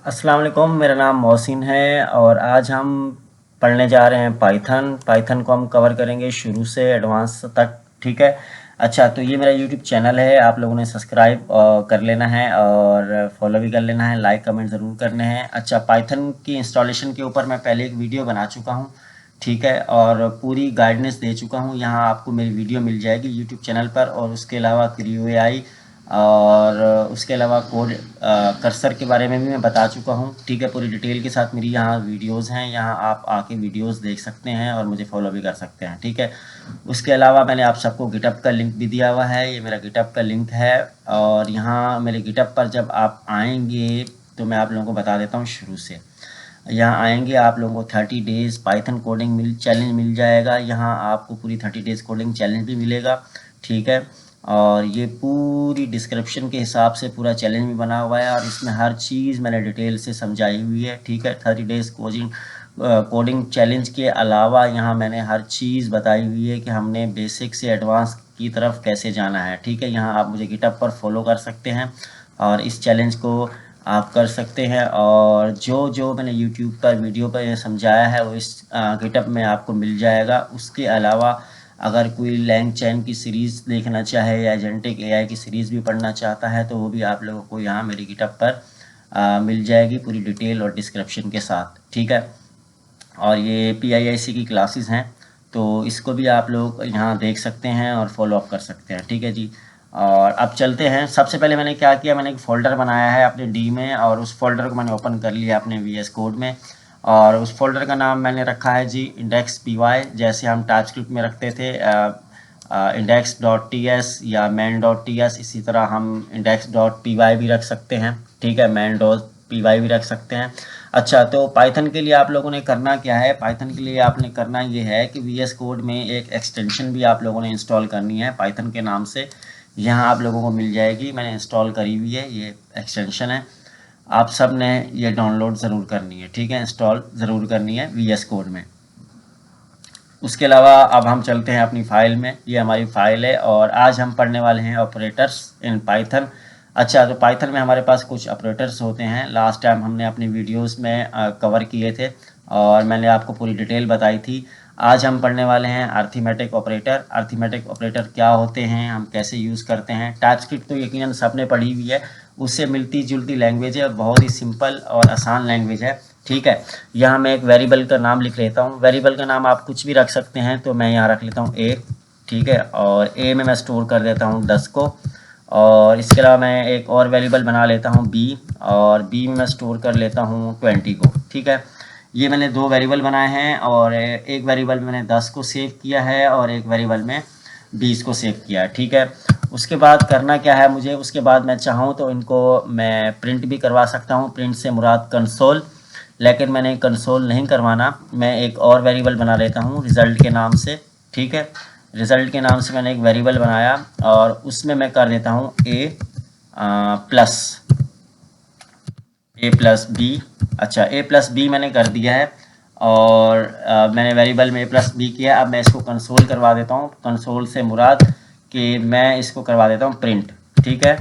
अस्सलाम वालेकुम, मेरा नाम मोहसिन है और आज हम पढ़ने जा रहे हैं पाइथन को हम कवर करेंगे शुरू से एडवांस तक। ठीक है। अच्छा, तो ये मेरा यूट्यूब चैनल है, आप लोगों ने सब्सक्राइब कर लेना है और फॉलो भी कर लेना है, लाइक कमेंट ज़रूर करने हैं। अच्छा, पाइथन की इंस्टॉलेशन के ऊपर मैं पहले एक वीडियो बना चुका हूँ। ठीक है, और पूरी गाइडेंस दे चुका हूँ। यहाँ आपको मेरी वीडियो मिल जाएगी यूट्यूब चैनल पर, और उसके अलावा क्रियो और उसके अलावा कोड कर्सर के बारे में भी मैं बता चुका हूँ। ठीक है, पूरी डिटेल के साथ मेरी यहाँ वीडियोस हैं, यहाँ आप आके वीडियोस देख सकते हैं और मुझे फॉलो भी कर सकते हैं। ठीक है, उसके अलावा मैंने आप सबको गिटअप का लिंक भी दिया हुआ है, ये मेरा गिटअप का लिंक है। और यहाँ मेरे गिटअप पर जब आप आएंगे तो मैं आप लोगों को बता देता हूँ शुरू से। यहाँ आएंगे आप लोगों को 30 डेज़ पाइथन कोडिंग चैलेंज मिल जाएगा। यहाँ आपको पूरी 30 डेज़ कोडिंग चैलेंज भी मिलेगा। ठीक है, और ये पूरी डिस्क्रिप्शन के हिसाब से पूरा चैलेंज भी बना हुआ है और इसमें हर चीज़ मैंने डिटेल से समझाई हुई है। ठीक है, 30 डेज़ कोडिंग चैलेंज के अलावा यहाँ मैंने हर चीज़ बताई हुई है कि हमने बेसिक से एडवांस की तरफ कैसे जाना है। ठीक है, यहाँ आप मुझे गिटअप पर फॉलो कर सकते हैं और इस चैलेंज को आप कर सकते हैं। और जो जो मैंने यूट्यूब पर वीडियो पर समझाया है वो इस गिटअप में आपको मिल जाएगा। उसके अलावा अगर कोई लैंग चैन की सीरीज़ देखना चाहे या एजेंटिक एआई की सीरीज़ भी पढ़ना चाहता है तो वो भी आप लोगों को यहाँ मेरी गिटअप पर मिल जाएगी पूरी डिटेल और डिस्क्रिप्शन के साथ। ठीक है, और ये PIIC की क्लासेस हैं, तो इसको भी आप लोग यहाँ देख सकते हैं और फॉलो अप कर सकते हैं। ठीक है जी, और अब चलते हैं। सबसे पहले मैंने क्या किया, मैंने एक फ़ोल्डर बनाया है अपने डी में और उस फोल्डर को मैंने ओपन कर लिया अपने VS कोड में। और उस फोल्डर का नाम मैंने रखा है जी index.py, जैसे हम टाइपस्क्रिप्ट में रखते थे index.ts या main.ts, इसी तरह हम index.py भी रख सकते हैं। ठीक है, main.py भी रख सकते हैं। अच्छा, तो पाइथन के लिए आप लोगों ने करना क्या है, पाइथन के लिए आपने करना ये है कि VS कोड में एक एक्सटेंशन भी आप लोगों ने इंस्टॉल करनी है पाइथन के नाम से। यहाँ आप लोगों को मिल जाएगी, मैंने इंस्टॉल करी हुई है, ये एक्सटेंशन है। आप सब ने ये डाउनलोड ज़रूर करनी है। ठीक है, इंस्टॉल ज़रूर करनी है VS कोड में। उसके अलावा अब हम चलते हैं अपनी फ़ाइल में। ये हमारी फ़ाइल है और आज हम पढ़ने वाले हैं ऑपरेटर्स इन पाइथन। अच्छा, तो पाइथन में हमारे पास कुछ ऑपरेटर्स होते हैं, लास्ट टाइम हमने अपनी वीडियोस में कवर किए थे और मैंने आपको पूरी डिटेल बताई थी। आज हम पढ़ने वाले हैं अर्थमेटिक ऑपरेटर। अर्थमेटिक ऑपरेटर क्या होते हैं, हम कैसे यूज़ करते हैं। टाइपस्क्रिप्ट तो यकीनन सबने पढ़ी हुई है, उससे मिलती जुलती लैंग्वेज है, बहुत ही सिंपल और आसान लैंग्वेज है। ठीक है, यहाँ मैं एक वेरिएबल का नाम लिख लेता हूँ। वेरिएबल का नाम आप कुछ भी रख सकते हैं, तो मैं यहाँ रख लेता हूँ ए। ठीक है, और ए में मैं स्टोर कर देता हूँ 10 को। और इसके अलावा मैं एक और वेरिएबल बना लेता हूँ बी, और बी में मैं स्टोर कर लेता हूँ 20 को। ठीक है, ये मैंने दो वेरिएबल बनाए हैं और एक वेरिएबल में मैंने 10 को सेव किया है और एक वेरिएबल में 20 को सेव किया है। ठीक है, उसके बाद करना क्या है मुझे, उसके बाद मैं चाहूँ तो इनको मैं प्रिंट भी करवा सकता हूँ। प्रिंट से मुराद कंसोल, लेकिन मैंने कंसोल नहीं करवाना, मैं एक और वेरिएबल बना लेता हूँ रिज़ल्ट के नाम से। ठीक है, रिज़ल्ट के नाम से मैंने एक वेरिएबल बनाया और उसमें मैं कर देता हूँ प्लस बी। अच्छा, A+B मैंने कर दिया है और मैंने वेरिएबल में A+B किया। अब मैं इसको कंसोल करवा देता हूँ। कंसोल से मुराद कि मैं इसको करवा देता हूँ प्रिंट। ठीक है,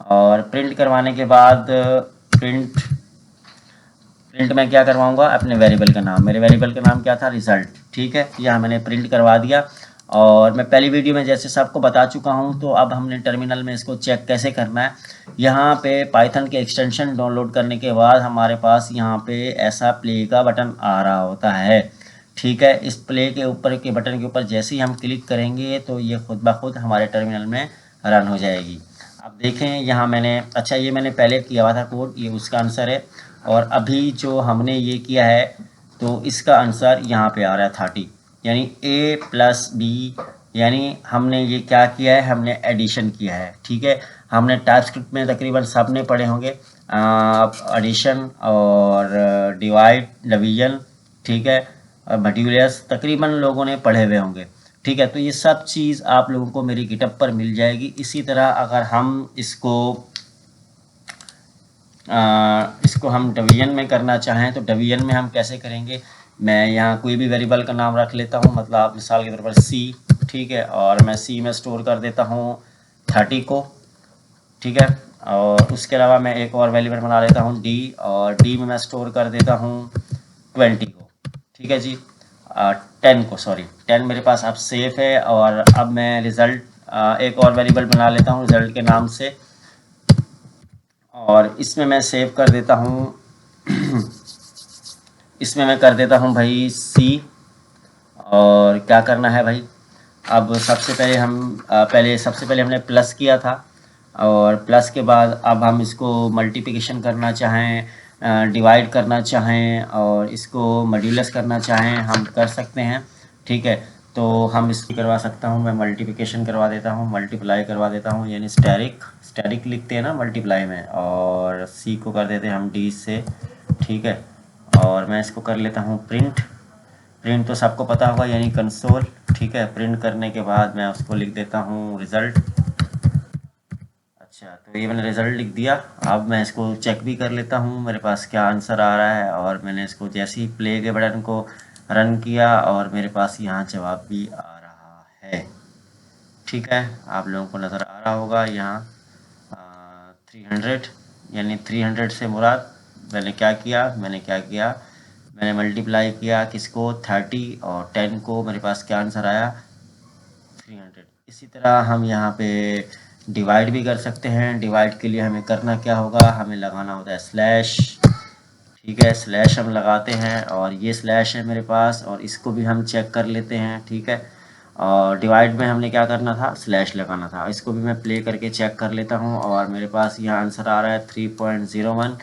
और प्रिंट करवाने के बाद प्रिंट में क्या करवाऊंगा, अपने वेरिएबल का नाम। मेरे वेरिएबल का नाम क्या था, रिज़ल्ट। ठीक है, यहाँ मैंने प्रिंट करवा दिया। और मैं पहली वीडियो में जैसे सबको बता चुका हूँ, तो अब हमने टर्मिनल में इसको चेक कैसे करना है। यहाँ पे पाइथन के एक्सटेंशन डाउनलोड करने के बाद हमारे पास यहाँ पे ऐसा प्ले का बटन आ रहा होता है। ठीक है, इस प्ले के ऊपर के बटन के ऊपर जैसे ही हम क्लिक करेंगे तो ये खुद ब खुद हमारे टर्मिनल में रन हो जाएगी। अब देखें यहाँ मैंने, अच्छा ये मैंने पहले किया हुआ था कोड, ये उसका आंसर है। और अभी जो हमने ये किया है तो इसका आंसर यहाँ पे आ रहा है 30, यानी A+B, यानी हमने ये क्या किया है, हमने एडिशन किया है। ठीक है, हमने टाइपस्क्रिप्ट में तकरीबन सब ने पढ़े होंगे एडिशन और डिवाइड, डिवीजन। ठीक है, और मॉड्यूलस तकरीबन लोगों ने पढ़े हुए होंगे। ठीक है, तो ये सब चीज़ आप लोगों को मेरी गिटअप पर मिल जाएगी। इसी तरह अगर हम इसको हम डिवीजन में करना चाहें तो डिवीजन में हम कैसे करेंगे, मैं यहाँ कोई भी वेरिएबल का नाम रख लेता हूँ, मतलब आप मिसाल के तौर पर C। ठीक है, और मैं C में स्टोर कर देता हूँ 30 को। ठीक है, और उसके अलावा मैं एक और वेरिएबल बना लेता हूँ डी, और डी में मैं स्टोर कर देता हूँ 20 को, ठीक है जी, 10 को, सॉरी 10 मेरे पास अब सेफ है। और अब मैं रिज़ल्ट एक और वेरिएबल बना लेता हूँ रिज़ल्ट के नाम से, और इसमें मैं सेव कर देता हूँ इसमें मैं कर देता हूँ भाई सी। और क्या करना है भाई, अब सबसे पहले सबसे पहले हमने प्लस किया था, और प्लस के बाद अब हम इसको मल्टीप्लिकेशन करना चाहें, डिवाइड करना चाहें, और इसको मॉड्यूलस करना चाहें, हम कर सकते हैं, ठीक है। तो हम इसकी करवा सकता हूँ, मैं मल्टीप्लिकेशन करवा देता हूँ, मल्टीप्लाई करवा देता हूँ, यानी स्टैरिक लिखते हैं ना मल्टीप्लाई में, और सी को कर देते हैं हम डी से, ठीक है। और मैं इसको कर लेता हूँ प्रिंट। प्रिंट तो सबको पता होगा, यानी कंसोल, ठीक है। प्रिंट करने के बाद मैं उसको लिख देता हूँ रिज़ल्ट। अच्छा, तो ये मैंने रिज़ल्ट लिख दिया। अब मैं इसको चेक भी कर लेता हूँ मेरे पास क्या आंसर आ रहा है, और मैंने इसको जैसे ही प्ले के बटन को रन किया और मेरे पास यहाँ जवाब भी आ रहा है, ठीक है। आप लोगों को नज़र आ रहा होगा यहाँ 300, यानी 300 से मुराद मैंने मल्टीप्लाई किया किसको, 30 और 10 को, मेरे पास क्या आंसर आया 300। इसी तरह हम यहाँ पे डिवाइड भी कर सकते हैं। डिवाइड के लिए हमें करना क्या होगा, हमें लगाना होता है स्लैश, ठीक है। स्लैश हम लगाते हैं, और ये स्लैश है मेरे पास, और इसको भी हम चेक कर लेते हैं, ठीक है। और डिवाइड में हमने क्या करना था, स्लैश लगाना था। इसको भी मैं प्ले करके चेक कर लेता हूँ, और मेरे पास यहाँ आंसर आ रहा है 3.01,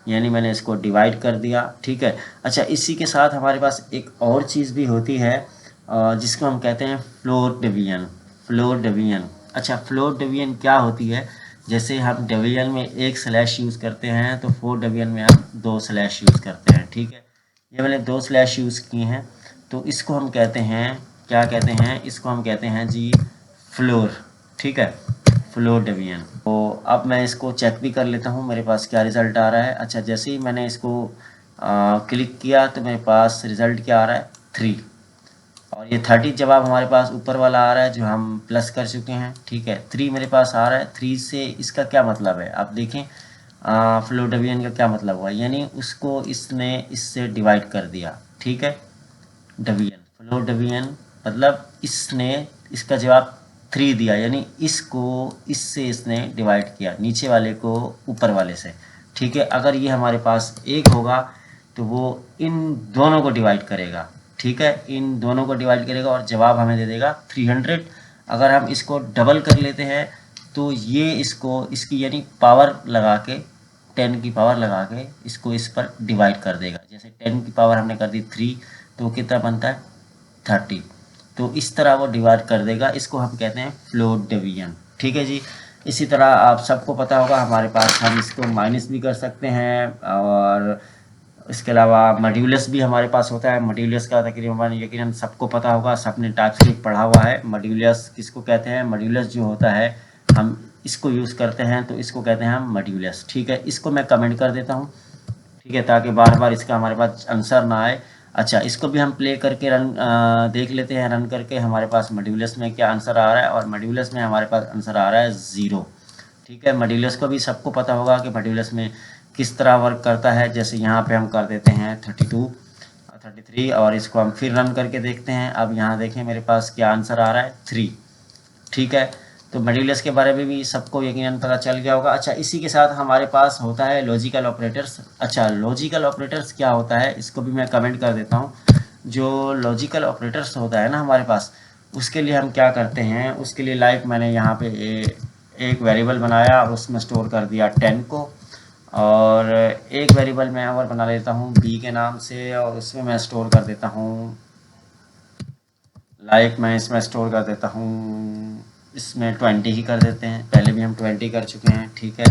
यानी मैंने इसको डिवाइड कर दिया, ठीक है। अच्छा, इसी के साथ हमारे पास एक और चीज़ भी होती है जिसको हम कहते हैं फ्लोर डिवीजन। फ्लोर डिवीजन, अच्छा, फ्लोर डिवीजन क्या होती है, जैसे हम डिवीजन में एक स्लैश यूज़ करते हैं, तो फोर डिवीजन में हम दो स्लैश यूज़ करते हैं, ठीक है। ये मैंने दो स्लैश यूज़ किए हैं, तो इसको हम कहते हैं, क्या कहते हैं, इसको हम कहते हैं जी फ्लोर, ठीक है, फ्लोर डिवीजन। तो अब मैं इसको चेक भी कर लेता हूँ मेरे पास क्या रिज़ल्ट आ रहा है। अच्छा, जैसे ही मैंने इसको क्लिक किया तो मेरे पास रिज़ल्ट क्या आ रहा है 3, और ये 30 जवाब हमारे पास ऊपर वाला आ रहा है जो हम प्लस कर चुके हैं, ठीक है। 3 मेरे पास आ रहा है, 3 से इसका क्या मतलब है, आप देखें फ्लो डिवीजन का क्या मतलब हुआ, यानी उसको इसने इससे डिवाइड कर दिया, ठीक है। डिवीजन, फ्लो डिवीजन मतलब इसने इसका जवाब 3 दिया, यानी इसको इससे इसने डिवाइड किया, नीचे वाले को ऊपर वाले से, ठीक है। अगर ये हमारे पास एक होगा तो वो इन दोनों को डिवाइड करेगा, ठीक है, इन दोनों को डिवाइड करेगा और जवाब हमें दे देगा 300। अगर हम इसको डबल कर लेते हैं तो ये इसकी यानी पावर लगा के, 10 की पावर लगा के इसको इस पर डिवाइड कर देगा। जैसे 10 की पावर हमने कर दी 3, तो कितना बनता है 30, तो इस तरह वो डिवाइड कर देगा। इसको हम कहते हैं फ्लोट डिवीजन, ठीक है जी। इसी तरह आप सबको पता होगा हमारे पास हम इसको माइनस भी कर सकते हैं, और इसके अलावा मॉड्यूलस भी हमारे पास होता है। मॉड्यूलस का तकरीबन यकीनन सबको पता होगा, सबने टाइपस्क्रिप्ट पढ़ा हुआ है। मॉड्यूलस किसको कहते हैं, मॉड्यूलस जो होता है हम इसको यूज़ करते हैं, तो इसको कहते हैं हम मॉड्यूलस, ठीक है। इसको मैं कमेंट कर देता हूँ, ठीक है, ताकि बार बार इसका हमारे पास आंसर ना आए। अच्छा, इसको भी हम प्ले करके देख लेते हैं, रन करके हमारे पास मॉड्यूलस में क्या आंसर आ रहा है, और मॉड्यूलस में हमारे पास आंसर आ रहा है 0, ठीक है। मॉड्यूलस को भी सबको पता होगा कि मॉड्यूलस में किस तरह वर्क करता है। जैसे यहाँ पे हम कर देते हैं 32, 33, और इसको हम फिर रन करके देखते हैं। अब यहाँ देखें मेरे पास क्या आंसर आ रहा है 3, ठीक है। तो मॉड्यूलस के बारे में भी सबको यकीनन पता चल गया होगा। अच्छा, इसी के साथ हमारे पास होता है लॉजिकल ऑपरेटर्स। अच्छा, लॉजिकल ऑपरेटर्स क्या होता है, इसको भी मैं कमेंट कर देता हूँ। जो लॉजिकल ऑपरेटर्स होता है ना हमारे पास, उसके लिए हम क्या करते हैं, उसके लिए लाइक मैंने यहाँ पे एक वेरिएबल बनाया और उसमें स्टोर कर दिया 10 को, और एक वेरिएबल मैं और बना लेता हूँ बी के नाम से, और उसमें मैं स्टोर कर देता हूँ, लाइक मैं इसमें स्टोर कर देता हूँ, इसमें 20 ही कर देते हैं, पहले भी हम 20 कर चुके हैं, ठीक है।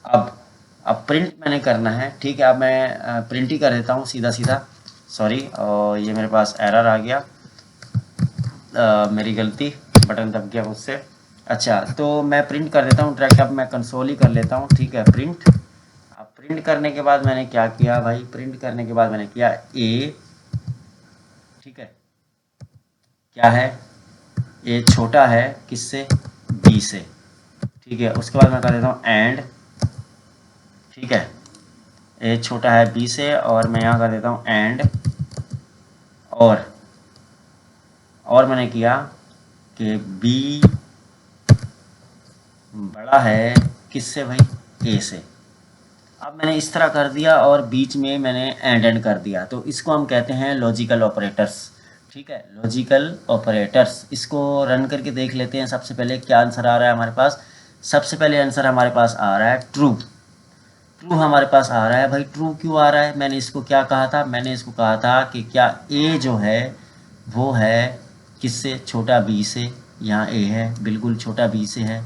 अब प्रिंट मैंने करना है, ठीक है। अब मैं प्रिंट ही कर देता हूँ सीधा सीधा, सॉरी, और ये मेरे पास एरर आ गया, मेरी गलती, बटन दब गया मुझसे। अच्छा, तो मैं प्रिंट कर देता हूँ डायरेक्ट, अब मैं कंसोल ही कर लेता हूँ, ठीक है, प्रिंट। अब प्रिंट करने के बाद मैंने क्या किया भाई, प्रिंट करने के बाद मैंने किया ए, ठीक है, क्या है, ए छोटा है किससे, बी से, ठीक है। उसके बाद मैं कर देता हूँ एंड, ठीक है, ए छोटा है बी से, और मैं यहाँ कर देता हूँ एंड, और मैंने किया कि बी बड़ा है किससे भाई, ए से। अब मैंने इस तरह कर दिया और बीच में मैंने एंड कर दिया, तो इसको हम कहते हैं लॉजिकल ऑपरेटर्स। ठीक है, लॉजिकल ऑपरेटर्स। इसको रन करके देख लेते हैं। सबसे पहले क्या आंसर आ रहा है हमारे पास। सबसे पहले आंसर हमारे पास आ रहा है ट्रू। ट्रू हमारे पास आ रहा है भाई। ट्रू क्यों आ रहा है, मैंने इसको क्या कहा था, मैंने इसको कहा था कि क्या ए जो है वो है किससे, छोटा बी से। यहाँ ए है, बिल्कुल छोटा बी से है।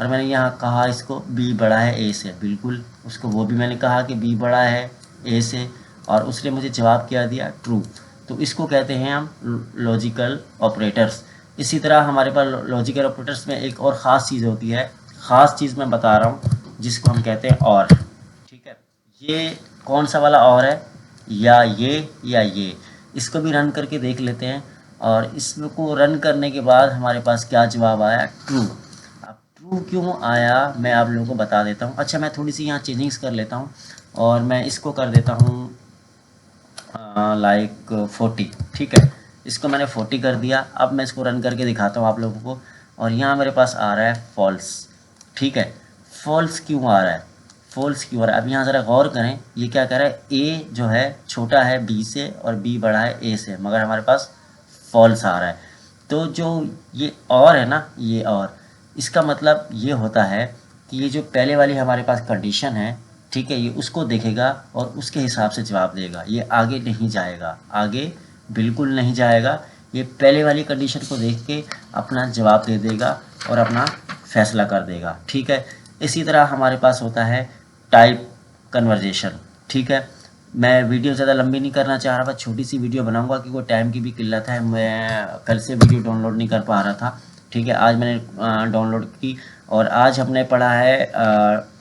और मैंने यहाँ कहा इसको बी बड़ा है ए से, बिल्कुल उसको वो भी मैंने कहा कि बी बड़ा है ए से, और उसने मुझे जवाब क्या दिया, ट्रू। तो इसको कहते हैं हम लॉजिकल ऑपरेटर्स। इसी तरह हमारे पास लॉजिकल ऑपरेटर्स में एक और ख़ास चीज़ होती है, ख़ास चीज़ मैं बता रहा हूँ, जिसको हम कहते हैं और। ठीक है, ये कौन सा वाला और है, या ये, इसको भी रन करके देख लेते हैं। और इसको रन करने के बाद हमारे पास क्या जवाब आया, ट्रू। अब ट्रू क्यों आया मैं आप लोगों को बता देता हूँ। अच्छा, मैं थोड़ी सी यहाँ चेंजिंग्स कर लेता हूँ, और मैं इसको कर देता हूँ लाइक 40। ठीक है, इसको मैंने 40 कर दिया। अब मैं इसको रन करके दिखाता हूँ आप लोगों को, और यहाँ मेरे पास आ रहा है फॉल्स। ठीक है, फॉल्स क्यों आ रहा है, फॉल्स क्यों आ रहा है। अब यहाँ ज़रा गौर करें, ये क्या कह रहा है, ए जो है छोटा है बी से और बी बड़ा है ए से, मगर हमारे पास फॉल्स आ रहा है। तो जो ये और है ना, ये और, इसका मतलब ये होता है कि ये जो पहले वाली हमारे पास कंडीशन है, ठीक है, ये उसको देखेगा और उसके हिसाब से जवाब देगा। ये आगे नहीं जाएगा, आगे बिल्कुल नहीं जाएगा। ये पहले वाली कंडीशन को देख के अपना जवाब दे देगा और अपना फैसला कर देगा। ठीक है, इसी तरह हमारे पास होता है टाइप कन्वर्जेशन। ठीक है, मैं वीडियो ज़्यादा लंबी नहीं करना चाह रहा, बस छोटी सी वीडियो बनाऊंगा क्योंकि टाइम की भी किल्लत है। मैं कल से वीडियो डाउनलोड नहीं कर पा रहा था। ठीक है, आज मैंने डाउनलोड की, और आज हमने पढ़ा है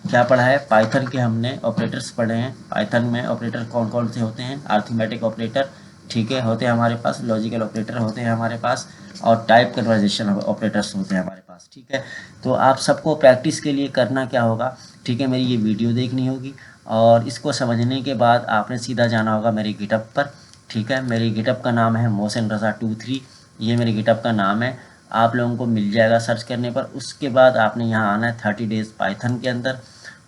क्या पढ़ा है, पाइथन के हमने ऑपरेटर्स पढ़े हैं। पाइथन में ऑपरेटर कौन कौन से होते हैं, अरिथमेटिक ऑपरेटर, ठीक है, होते हैं हमारे पास, लॉजिकल ऑपरेटर होते हैं हमारे पास, और टाइप कन्वर्जेशन ऑपरेटर्स होते हैं हमारे पास। ठीक है, तो आप सबको प्रैक्टिस के लिए करना क्या होगा, ठीक है, मेरी ये वीडियो देखनी होगी, और इसको समझने के बाद आपने सीधा जाना होगा मेरे गिटअप पर। ठीक है, मेरी गिटअप का नाम है मोहसिन रज़ा 23, ये मेरे गिटअप का नाम है, आप लोगों को मिल जाएगा सर्च करने पर। उसके बाद आपने यहाँ आना है 30 डेज़ पाइथन के अंदर,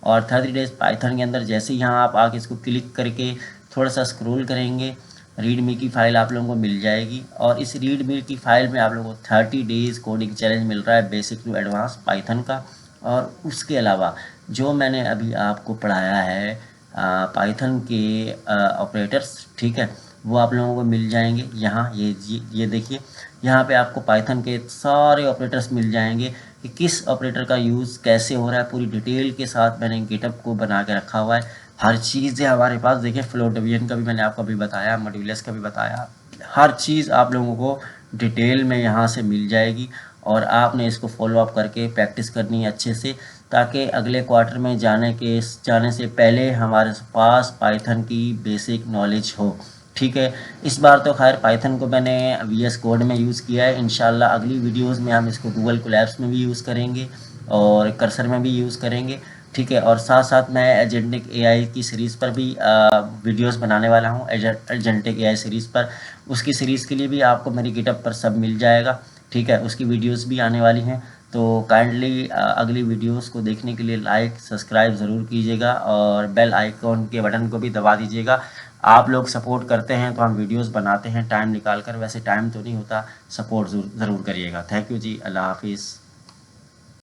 और 30 डेज़ पाइथन के अंदर जैसे ही यहाँ आप आके इसको क्लिक करके थोड़ा सा स्क्रॉल करेंगे, रीडमी की फ़ाइल आप लोगों को मिल जाएगी, और इस रीडमी की फ़ाइल में आप लोगों को 30 डेज़ कोडिंग चैलेंज मिल रहा है, बेसिक टू एडवांस पाइथन का। और उसके अलावा जो मैंने अभी आपको पढ़ाया है पाइथन के ऑपरेटर्स, ठीक है, वो आप लोगों को मिल जाएंगे यहाँ। ये देखिए, यहाँ पे आपको पाइथन के सारे ऑपरेटर्स मिल जाएंगे कि किस ऑपरेटर का यूज़ कैसे हो रहा है, पूरी डिटेल के साथ मैंने गिटअप को बना के रखा हुआ है। हर चीज़ है हमारे पास। देखिए, फ्लोट डिवीजन का भी मैंने आपको अभी बताया, मॉड्यूलस का भी बताया, हर चीज़ आप लोगों को डिटेल में यहाँ से मिल जाएगी, और आपने इसको फॉलो अप करके प्रैक्टिस करनी है अच्छे से, ताकि अगले क्वार्टर में जाने से पहले हमारे पास पाइथन की बेसिक नॉलेज हो। ठीक है, इस बार तो खैर पाइथन को मैंने VS कोड में यूज़ किया है। इंशाल्लाह अगली वीडियोस में हम इसको गूगल कोलैब्स में भी यूज़ करेंगे और कर्सर में भी यूज़ करेंगे। ठीक है, और साथ साथ मैं एजेंटिक AI की सीरीज़ पर भी वीडियोस बनाने वाला हूँ, एजेंटिक AI सीरीज़ पर। उसकी सीरीज़ के लिए भी आपको मेरी गिटअप पर सब मिल जाएगा। ठीक है, उसकी वीडियोस भी आने वाली हैं, तो काइंडली अगली वीडियोस को देखने के लिए लाइक सब्सक्राइब ज़रूर कीजिएगा, और बेल आइकॉन के बटन को भी दबा दीजिएगा। आप लोग सपोर्ट करते हैं तो हम वीडियोस बनाते हैं टाइम निकाल कर, वैसे टाइम तो नहीं होता, सपोर्ट ज़रूर करिएगा। थैंक यू जी, अल्लाह हाफिज़।